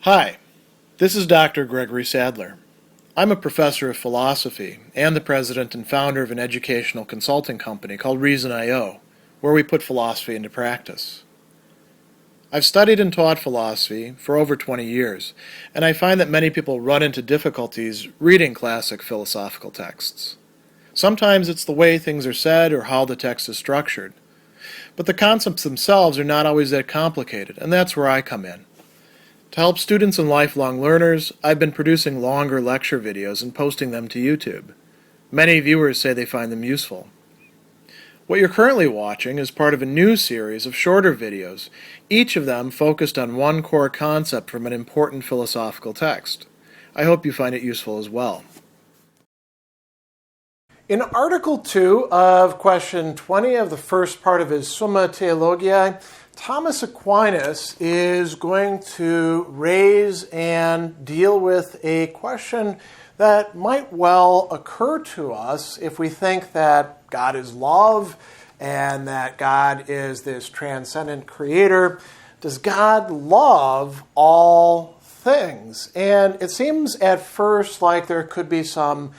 Hi, this is Dr. Gregory Sadler. I'm a professor of philosophy and the president and founder of an educational consulting company called Reason.io, where we put philosophy into practice. I've studied and taught philosophy for over 20 years, and I find that many people run into difficulties reading classic philosophical texts. Sometimes it's the way things are said or how the text is structured. But the concepts themselves are not always that complicated, and that's where I come in. To help students and lifelong learners, I've been producing longer lecture videos and posting them to YouTube. Many viewers say they find them useful. What you're currently watching is part of a new series of shorter videos, each of them focused on one core concept from an important philosophical text. I hope you find it useful as well. In Article 2 of question 20 of the first part of his Summa Theologiae, Thomas Aquinas is going to raise and deal with a question that might well occur to us if we think that God is love and that God is this transcendent creator. Does God love all things? And it seems at first like there could be some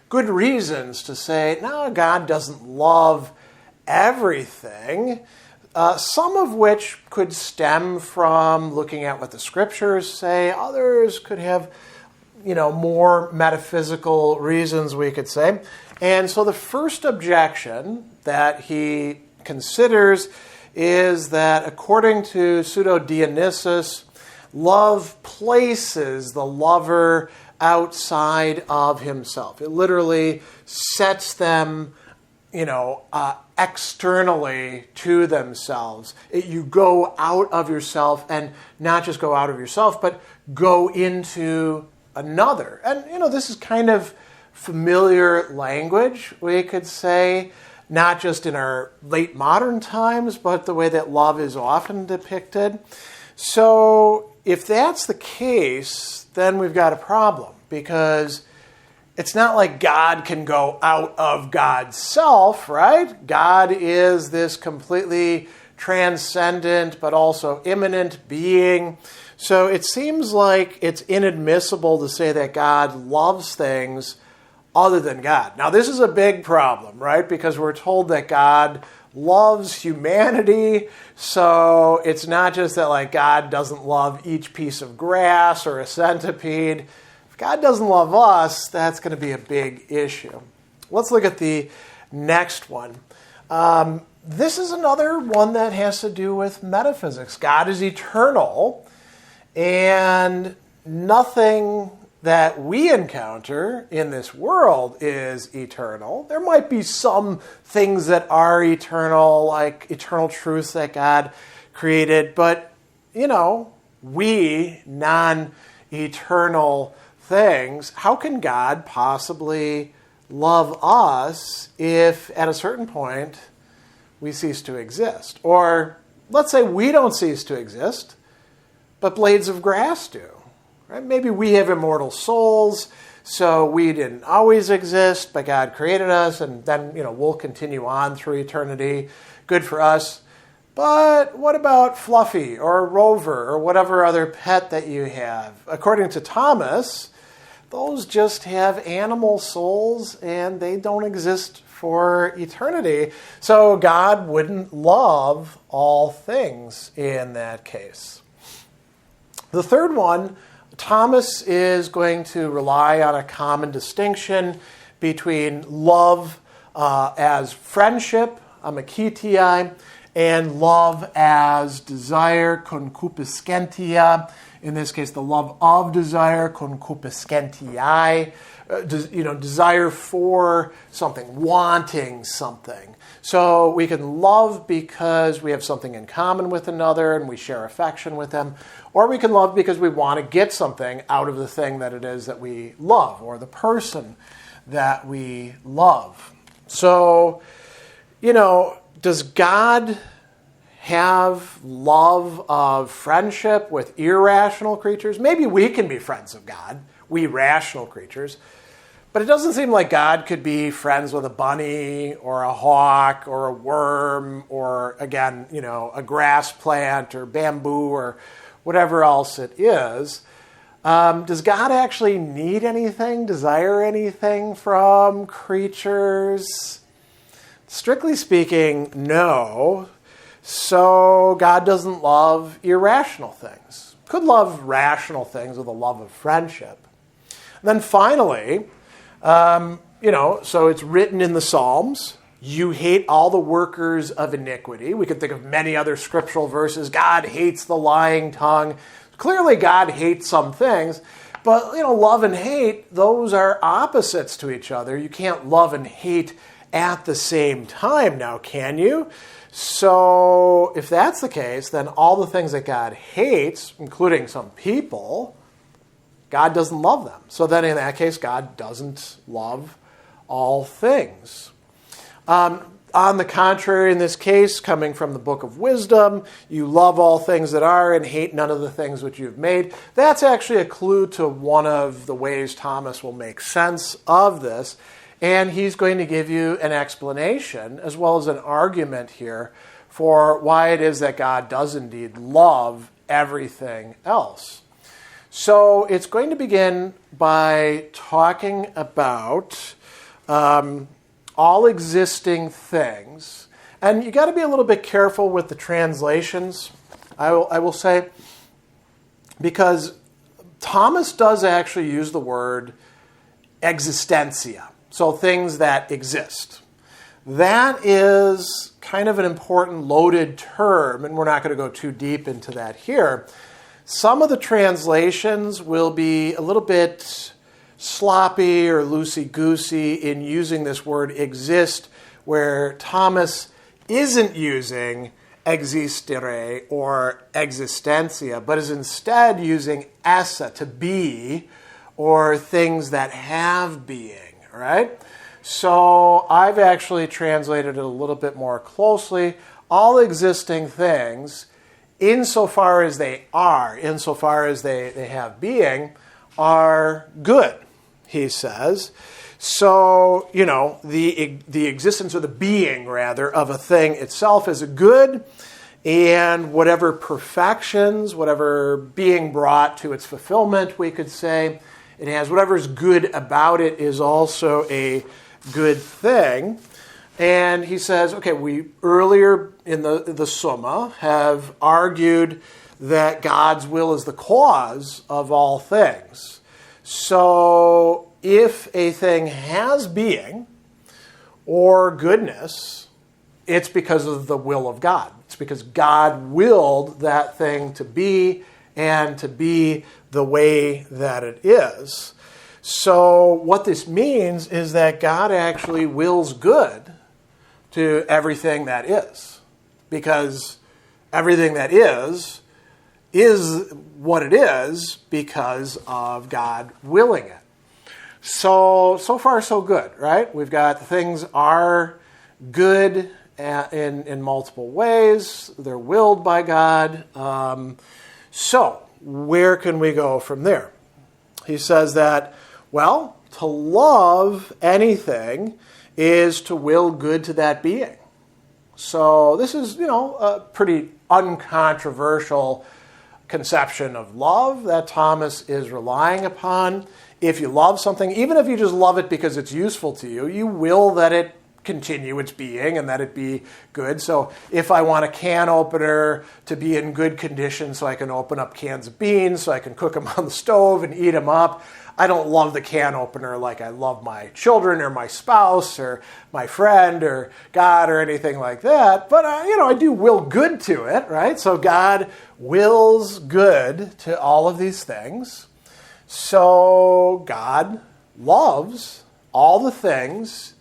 good reasons to say, no, God doesn't love everything. Some of which could stem from looking at what the scriptures say. Others could have, more metaphysical reasons, we could say. And so the first objection that he considers is that according to Pseudo-Dionysius, love places the lover outside of himself. It literally sets them externally to themselves. You go out of yourself, and not just go out of yourself, but go into another. And, this is kind of familiar language, we could say, not just in our late modern times, but the way that love is often depicted. So if that's the case, then we've got a problem, because it's not like God can go out of God's self, right? God is this completely transcendent but also immanent being. So it seems like it's inadmissible to say that God loves things other than God. Now, this is a big problem, right? Because we're told that God loves humanity. So it's not just that God doesn't love each piece of grass or a centipede. God doesn't love us, that's going to be a big issue. Let's look at the next one. This is another one that has to do with metaphysics. God is eternal, and nothing that we encounter in this world is eternal. There might be some things that are eternal, like eternal truths that God created, but, we, non-eternal things, how can God possibly love us if at a certain point we cease to exist? Or let's say we don't cease to exist, but blades of grass do. Right? Maybe we have immortal souls, so we didn't always exist, but God created us, and then we'll continue on through eternity. Good for us. But what about Fluffy or Rover or whatever other pet that you have? According to Thomas, those just have animal souls and they don't exist for eternity. So God wouldn't love all things in that case. The third one, Thomas is going to rely on a common distinction between love as friendship, amikitiai, and love as desire, concupiscentia. In this case, the love of desire, concupiscentiae, desire for something, wanting something. So we can love because we have something in common with another and we share affection with them, or we can love because we want to get something out of the thing that it is that we love, or the person that we love. So, does God have love of friendship with irrational creatures? Maybe we can be friends of God, we rational creatures. But it doesn't seem like God could be friends with a bunny or a hawk or a worm or, again, a grass plant or bamboo or whatever else it is. Does God actually need anything, desire anything from creatures? Strictly speaking, no. So God doesn't love irrational things. Could love rational things with a love of friendship. And then finally, so it's written in the Psalms, you hate all the workers of iniquity. We could think of many other scriptural verses. God hates the lying tongue. Clearly God hates some things, but love and hate, those are opposites to each other. You can't love and hate at the same time now, can you? So if that's the case, then all the things that God hates, including some people, God doesn't love them. So then in that case, God doesn't love all things. On the contrary, in this case, coming from the Book of Wisdom, you love all things that are and hate none of the things which you've made. That's actually a clue to one of the ways Thomas will make sense of this. And he's going to give you an explanation as well as an argument here for why it is that God does indeed love everything else. So it's going to begin by talking about all existing things. And you got to be a little bit careful with the translations, I will say, because Thomas does actually use the word existentia, so things that exist. That is kind of an important loaded term, and we're not going to go too deep into that here. Some of the translations will be a little bit sloppy or loosey-goosey in using this word exist, where Thomas isn't using existere or existentia, but is instead using essa, to be, or things that have being, right? So I've actually translated it a little bit more closely. All existing things, insofar as they are, insofar as they have being, are good, he says. So, the existence or the being, rather, of a thing itself is a good, and whatever perfections, whatever being brought to its fulfillment, we could say, it has whatever is good about it is also a good thing. And he says, okay, we earlier in the Summa have argued that God's will is the cause of all things. So if a thing has being or goodness, it's because of the will of God. It's because God willed that thing to be and to be the way that it is. So what this means is that God actually wills good to everything that is, because everything that is what it is because of God willing it. So far so good, right? We've got things are good in multiple ways. They're willed by God. So where can we go from there? He says that, well, to love anything is to will good to that being. So this is, a pretty uncontroversial conception of love that Thomas is relying upon. If you love something, even if you just love it because it's useful to you, you will that it continue its being and that it be good. So if I want a can opener to be in good condition so I can open up cans of beans, so I can cook them on the stove and eat them up, I don't love the can opener like I love my children or my spouse or my friend or God or anything like that. But, I do will good to it, right? So God wills good to all of these things. So God loves all the things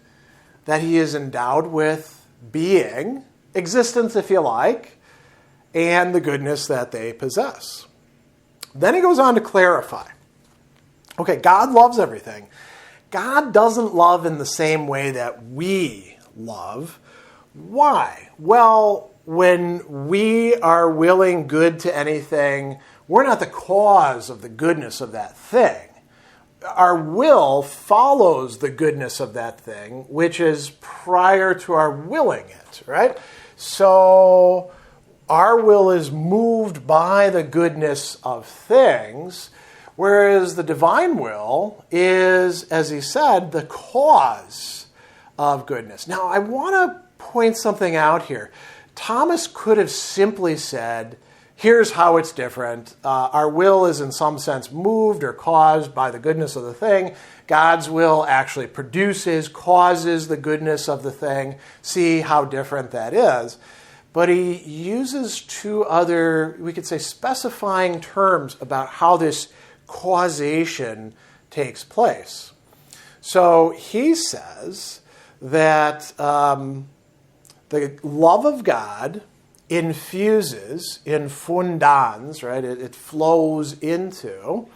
that he is endowed with being, existence if you like, and the goodness that they possess. Then he goes on to clarify. Okay, God loves everything. God doesn't love in the same way that we love. Why? Well, when we are willing good to anything, we're not the cause of the goodness of that thing. Our will follows the goodness of that thing, which is prior to our willing it, right? So our will is moved by the goodness of things, Whereas the divine will is, as he said, the cause of goodness. Now, I want to point something out here. Thomas could have simply said, here's how it's different. Our will is in some sense moved or caused by the goodness of the thing. God's will actually produces, causes the goodness of the thing. See how different that is. But he uses two other, we could say, specifying terms about how this causation takes place. So he says that the love of God infuses, infundans, right? It flows into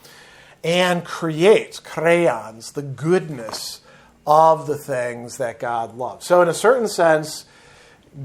and creates, creans, the goodness of the things that God loves. So in a certain sense,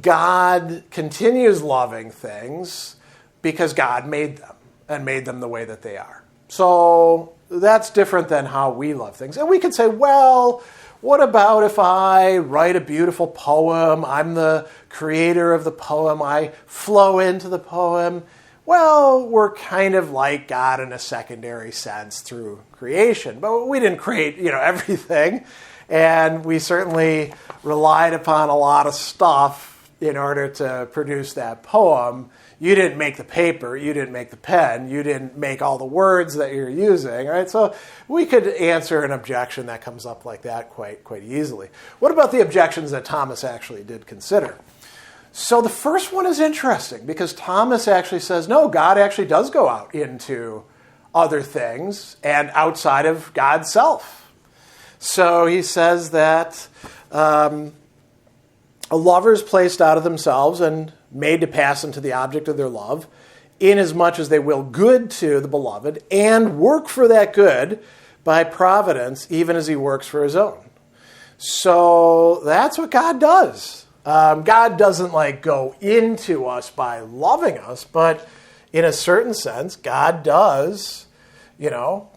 God continues loving things because God made them and made them the way that they are. So that's different than how we love things. And we could say, well, what about if I write a beautiful poem? I'm the creator of the poem. I flow into the poem. Well, we're kind of like God in a secondary sense through creation. But we didn't create, everything. And we certainly relied upon a lot of stuff in order to produce that poem. You didn't make the paper, you didn't make the pen, you didn't make all the words that you're using, right? So we could answer an objection that comes up like that quite easily. What about the objections that Thomas actually did consider? So the first one is interesting because Thomas actually says, no, God actually does go out into other things and outside of God's self. So he says that a lover is placed out of themselves and made to pass into the object of their love, inasmuch as they will good to the beloved and work for that good by providence, even as he works for his own. So that's what God does. God doesn't go into us by loving us, but in a certain sense, God does,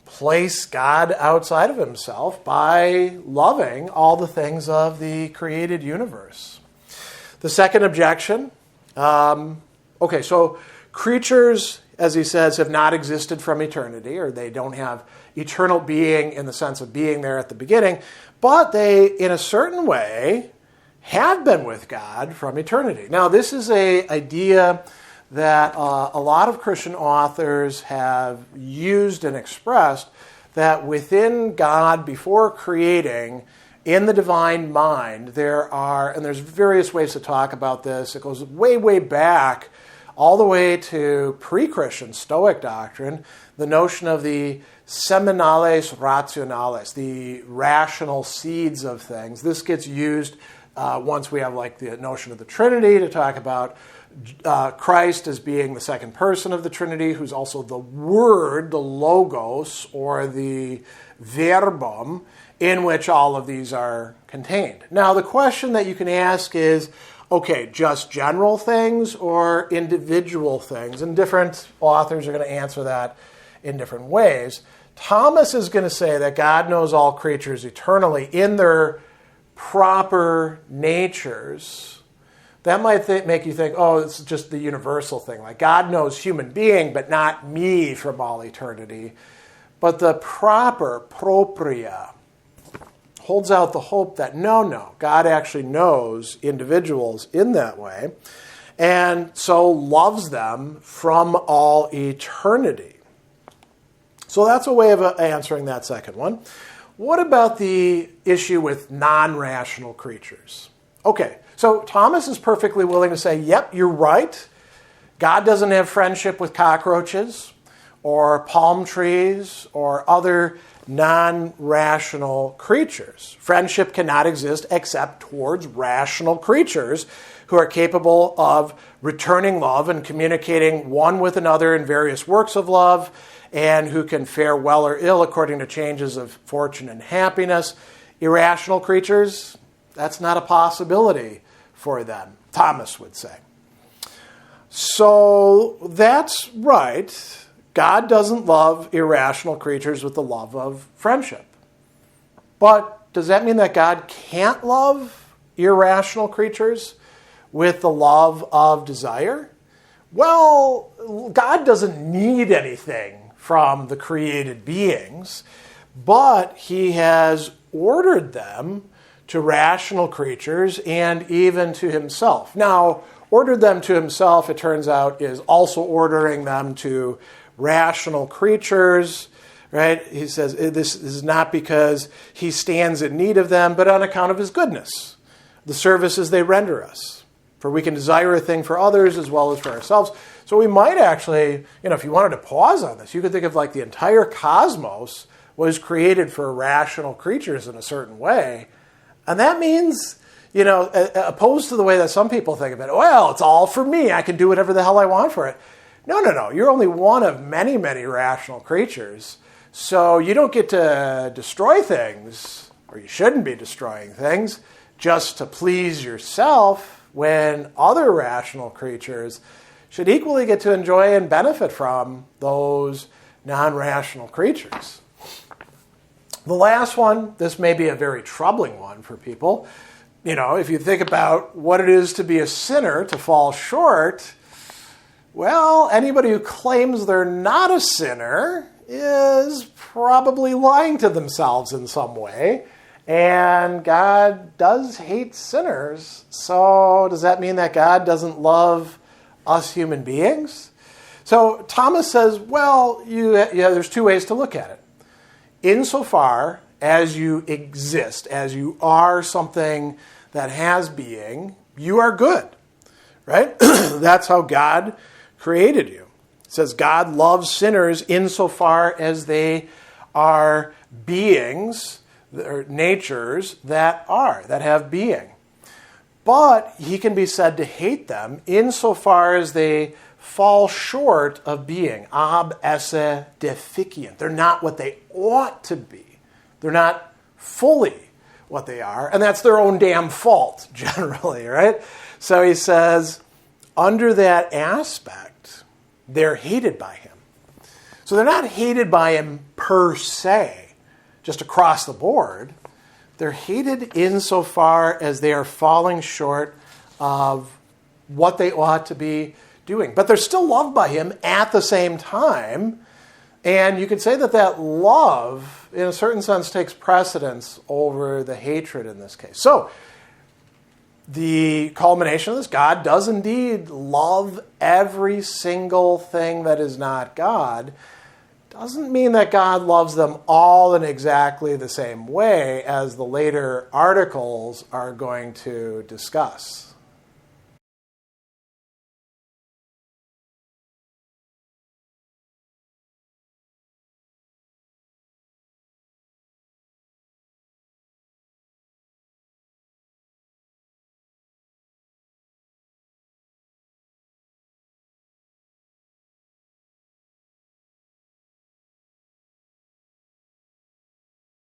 place God outside of himself by loving all the things of the created universe. The second objection, so creatures, as he says, have not existed from eternity, or they don't have eternal being in the sense of being there at the beginning, but they, in a certain way, have been with God from eternity. Now, this is an idea that a lot of Christian authors have used and expressed, that within God, before creating, in the divine mind, there's various ways to talk about this. It goes way, way back, all the way to pre-Christian Stoic doctrine, the notion of the seminales rationales, the rational seeds of things. This gets used once we have the notion of the Trinity to talk about Christ as being the second person of the Trinity, who's also the Word, the Logos, or the Verbum, in which all of these are contained. Now, the question that you can ask is, okay, just general things or individual things? And different authors are going to answer that in different ways. Thomas is going to say that God knows all creatures eternally in their proper natures. That might make you think, oh, it's just the universal thing. God knows human being, but not me from all eternity. But the proper, propria, holds out the hope that no, God actually knows individuals in that way, and so loves them from all eternity. So that's a way of answering that second one. What about the issue with non-rational creatures? Okay, so Thomas is perfectly willing to say, yep, you're right. God doesn't have friendship with cockroaches or palm trees or other non-rational creatures. Friendship cannot exist except towards rational creatures who are capable of returning love and communicating one with another in various works of love, and who can fare well or ill according to changes of fortune and happiness. Irrational creatures, that's not a possibility for them, Thomas would say. So that's right. God doesn't love irrational creatures with the love of friendship. But does that mean that God can't love irrational creatures with the love of desire? Well, God doesn't need anything from the created beings, but he has ordered them to rational creatures and even to himself. Now, ordered them to himself, it turns out, is also ordering them to rational creatures, right? He says this is not because he stands in need of them, but on account of his goodness, the services they render us. For we can desire a thing for others as well as for ourselves. So we might actually, if you wanted to pause on this, you could think of like the entire cosmos was created for rational creatures in a certain way. And that means, opposed to the way that some people think of it, well, it's all for me. I can do whatever the hell I want for it. No. You're only one of many, many rational creatures. So you don't get to destroy things, or you shouldn't be destroying things, just to please yourself, when other rational creatures should equally get to enjoy and benefit from those non-rational creatures. The last one, this may be a very troubling one for people. If you think about what it is to be a sinner, to fall short, well, anybody who claims they're not a sinner is probably lying to themselves in some way. And God does hate sinners. So does that mean that God doesn't love us human beings? So Thomas says, well, there's two ways to look at it. Insofar as you exist, as you are something that has being, you are good, right? That's how God created you. It says God loves sinners insofar as they are beings, or natures that have being. But he can be said to hate them insofar as they fall short of being. Ab esse deficient. They're not what they ought to be. They're not fully what they are. And that's their own damn fault, generally, right? So he says, under that aspect, they're hated by him. So they're not hated by him per se, just across the board. They're hated insofar as they are falling short of what they ought to be doing. But they're still loved by him at the same time. And you could say that love, in a certain sense, takes precedence over the hatred in this case. So, the culmination of this, God does indeed love every single thing that is not God. Doesn't mean that God loves them all in exactly the same way, as the later articles are going to discuss.